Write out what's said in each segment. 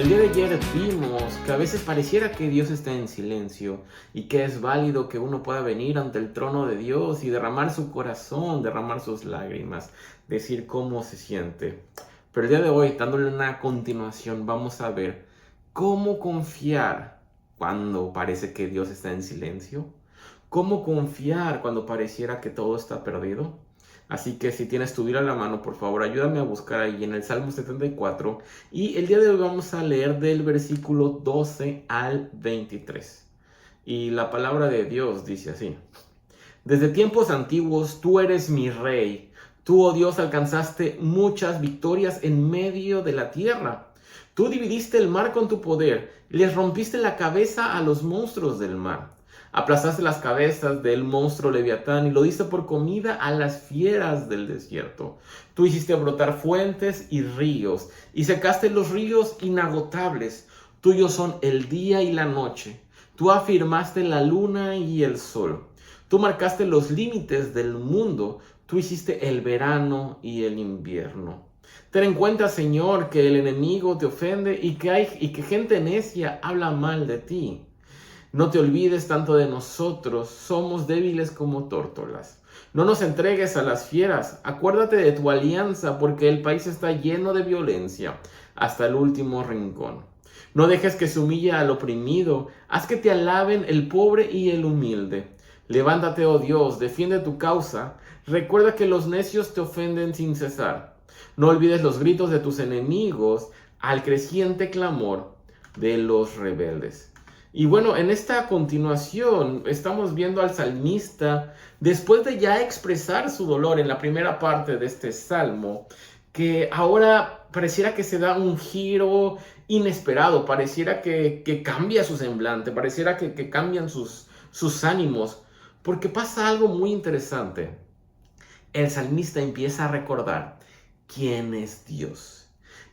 El día de ayer vimos que a veces pareciera que Dios está en silencio y que es válido que uno pueda venir ante el trono de Dios y derramar su corazón, derramar sus lágrimas, decir cómo se siente. Pero el día de hoy, dándole una continuación, vamos a ver cómo confiar cuando parece que Dios está en silencio, cómo confiar cuando pareciera que todo está perdido. Así que si tienes tu Biblia a la mano, por favor, ayúdame a buscar ahí en el Salmo 74. Y el día de hoy vamos a leer del versículo 12 al 23. Y la palabra de Dios dice así: Desde tiempos antiguos tú eres mi rey. Tú, oh Dios, alcanzaste muchas victorias en medio de la tierra. Tú dividiste el mar con tu poder, les rompiste la cabeza a los monstruos del mar. Aplastaste las cabezas del monstruo Leviatán y lo diste por comida a las fieras del desierto. Tú hiciste brotar fuentes y ríos y secaste los ríos inagotables. Tuyos son el día y la noche. Tú afirmaste la luna y el sol. Tú marcaste los límites del mundo. Tú hiciste el verano y el invierno. Ten en cuenta, Señor, que el enemigo te ofende y que gente necia habla mal de ti. No te olvides tanto de nosotros, somos débiles como tórtolas. No nos entregues a las fieras, acuérdate de tu alianza, porque el país está lleno de violencia, hasta el último rincón. No dejes que se humille al oprimido, haz que te alaben el pobre y el humilde. Levántate, oh Dios, defiende tu causa, recuerda que los necios te ofenden sin cesar. No olvides los gritos de tus enemigos, al creciente clamor de los rebeldes. Y bueno, en esta continuación estamos viendo al salmista, después de ya expresar su dolor en la primera parte de este salmo, que ahora pareciera que se da un giro inesperado, pareciera que cambia su semblante, pareciera que cambian sus ánimos, porque pasa algo muy interesante. El salmista empieza a recordar quién es Dios.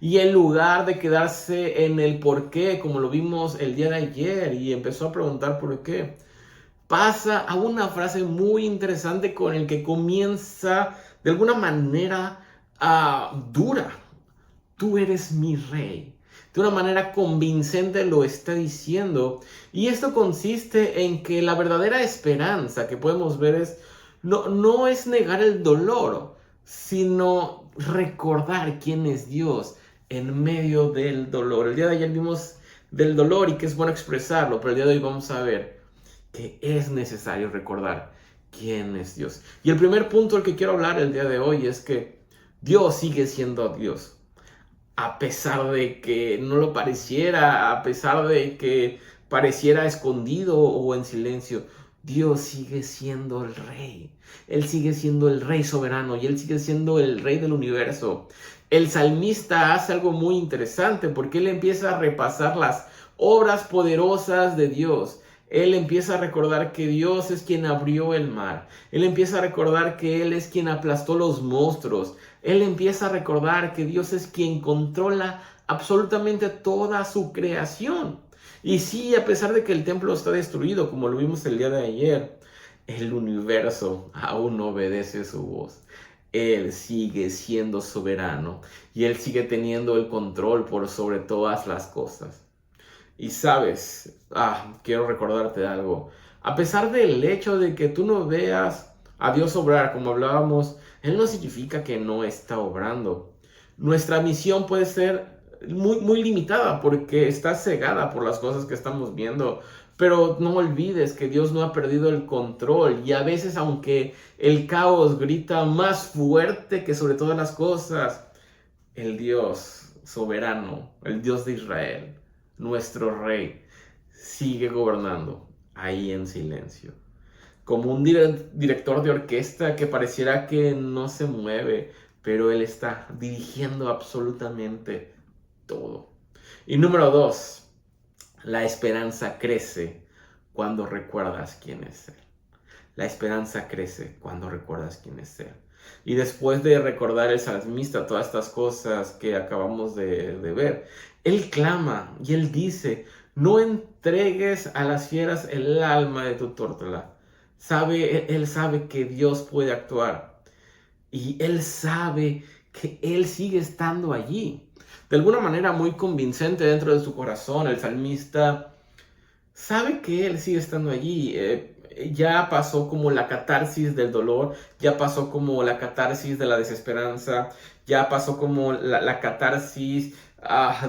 Y en lugar de quedarse en el por qué, como lo vimos el día de ayer, y empezó a preguntar por qué, pasa a una frase muy interesante con el que comienza de alguna manera dura. Tú eres mi rey. De una manera convincente lo está diciendo. Y esto consiste en que la verdadera esperanza que podemos ver es no es negar el dolor, sino recordar quién es Dios en medio del dolor. El día de ayer vimos del dolor y que es bueno expresarlo, pero el día de hoy vamos a ver que es necesario recordar quién es Dios. Y el primer punto del que quiero hablar el día de hoy es que Dios sigue siendo Dios. A pesar de que no lo pareciera, a pesar de que pareciera escondido o en silencio, Dios sigue siendo el rey. Él sigue siendo el rey soberano y Él sigue siendo el rey del universo. El salmista hace algo muy interesante porque él empieza a repasar las obras poderosas de Dios. Él empieza a recordar que Dios es quien abrió el mar. Él empieza a recordar que Él es quien aplastó los monstruos. Él empieza a recordar que Dios es quien controla absolutamente toda su creación. Y sí, a pesar de que el templo está destruido, como lo vimos el día de ayer, el universo aún obedece su voz. Él sigue siendo soberano y Él sigue teniendo el control por sobre todas las cosas. Y sabes, quiero recordarte algo. A pesar del hecho de que tú no veas a Dios obrar, como hablábamos, Él no significa que no está obrando. Nuestra misión puede ser muy limitada porque está cegada por las cosas que estamos viendo. Pero no olvides que Dios no ha perdido el control y a veces, aunque el caos grita más fuerte que sobre todas las cosas, el Dios soberano, el Dios de Israel, nuestro rey, sigue gobernando ahí en silencio. Como un director de orquesta que pareciera que no se mueve, pero él está dirigiendo absolutamente todo. Y número 2. La esperanza crece cuando recuerdas quién es Él. La esperanza crece cuando recuerdas quién es Él. Y después de recordar el salmista todas estas cosas que acabamos de ver, Él clama y Él dice: no entregues a las fieras el alma de tu tórtola. Él sabe que Dios puede actuar. Y Él sabe que Él sigue estando allí. de alguna manera muy convincente dentro de su corazón. El salmista sabe que Él sigue estando allí. Ya pasó como la catarsis del dolor, ya pasó como la catarsis de la desesperanza, ya pasó como la catarsis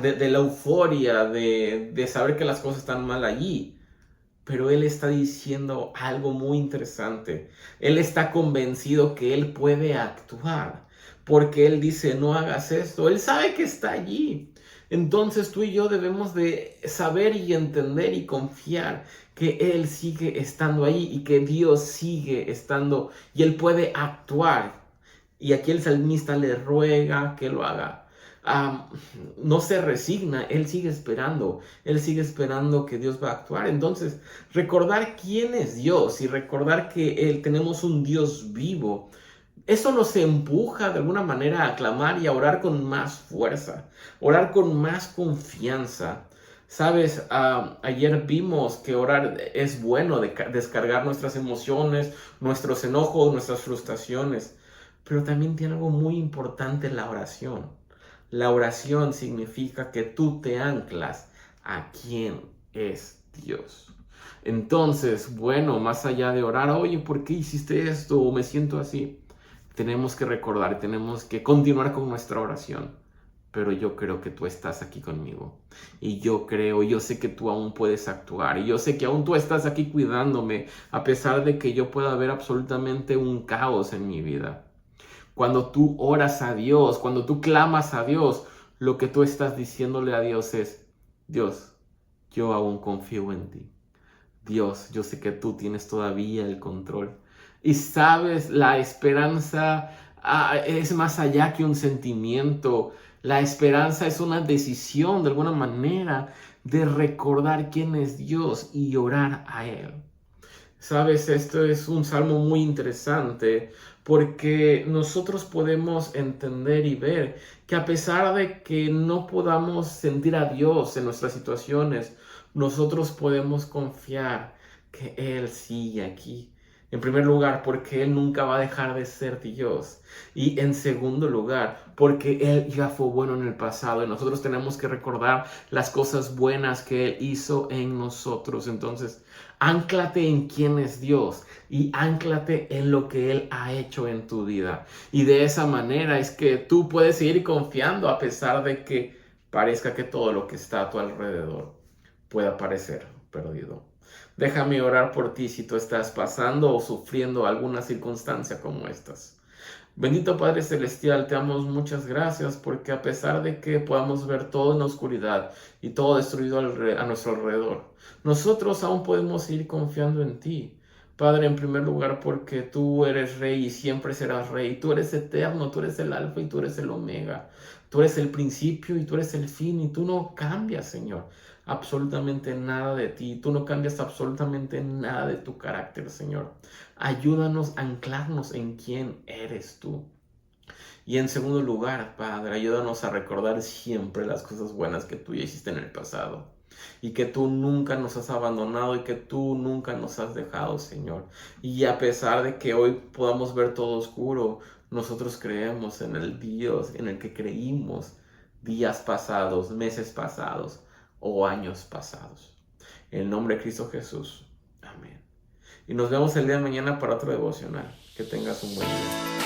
de la euforia, de saber que las cosas están mal allí. Pero Él está diciendo algo muy interesante. Él está convencido que Él puede actuar, porque Él dice, no hagas esto. Él sabe que está allí. Entonces tú y yo debemos de saber y entender y confiar que Él sigue estando ahí y que Dios sigue estando y Él puede actuar. Y aquí el salmista le ruega que lo haga. Ah, no se resigna, él sigue esperando que Dios va a actuar. Entonces, recordar quién es Dios y recordar que tenemos un Dios vivo, eso nos empuja de alguna manera a clamar y a orar con más fuerza, orar con más confianza. Sabes, ayer vimos que orar es bueno, descargar nuestras emociones, nuestros enojos, nuestras frustraciones, pero también tiene algo muy importante la oración. La oración significa que tú te anclas a quién es Dios. Entonces, bueno, más allá de orar, oye, ¿por qué hiciste esto? O me siento así. Tenemos que recordar, tenemos que continuar con nuestra oración. Pero yo creo que tú estás aquí conmigo. Y yo sé que tú aún puedes actuar. Y yo sé que aún tú estás aquí cuidándome, a pesar de que yo pueda ver absolutamente un caos en mi vida. Cuando tú oras a Dios, cuando tú clamas a Dios, lo que tú estás diciéndole a Dios es, Dios, yo aún confío en ti. Dios, yo sé que tú tienes todavía el control. Y sabes, la esperanza es más allá que un sentimiento. La esperanza es una decisión, de alguna manera, de recordar quién es Dios y orar a Él. Sabes, esto es un salmo muy interesante porque nosotros podemos entender y ver que a pesar de que no podamos sentir a Dios en nuestras situaciones, nosotros podemos confiar que Él sigue aquí. En primer lugar, porque Él nunca va a dejar de ser Dios. Y en segundo lugar, porque Él ya fue bueno en el pasado y nosotros tenemos que recordar las cosas buenas que Él hizo en nosotros. Entonces, ánclate en quién es Dios y ánclate en lo que Él ha hecho en tu vida. Y de esa manera es que tú puedes seguir confiando a pesar de que parezca que todo lo que está a tu alrededor pueda parecer perdido. Déjame orar por ti si tú estás pasando o sufriendo alguna circunstancia como estas. Bendito Padre Celestial, te damos muchas gracias porque a pesar de que podamos ver todo en la oscuridad y todo destruido a nuestro alrededor, nosotros aún podemos seguir confiando en ti. Padre, en primer lugar porque tú eres Rey y siempre serás Rey. Tú eres eterno, tú eres el Alfa y tú eres el Omega. Tú eres el principio y tú eres el fin y tú no cambias, Señor, absolutamente nada de ti. Tú no cambias absolutamente nada de tu carácter, Señor. Ayúdanos a anclarnos en quién eres tú. Y en segundo lugar, Padre, ayúdanos a recordar siempre las cosas buenas que tú ya hiciste en el pasado. Y que tú nunca nos has abandonado y que tú nunca nos has dejado, Señor. Y a pesar de que hoy podamos ver todo oscuro, nosotros creemos en el Dios en el que creímos días pasados, meses pasados o años pasados. En el nombre de Cristo Jesús. Amén. Y nos vemos el día de mañana para otro devocional. Que tengas un buen día.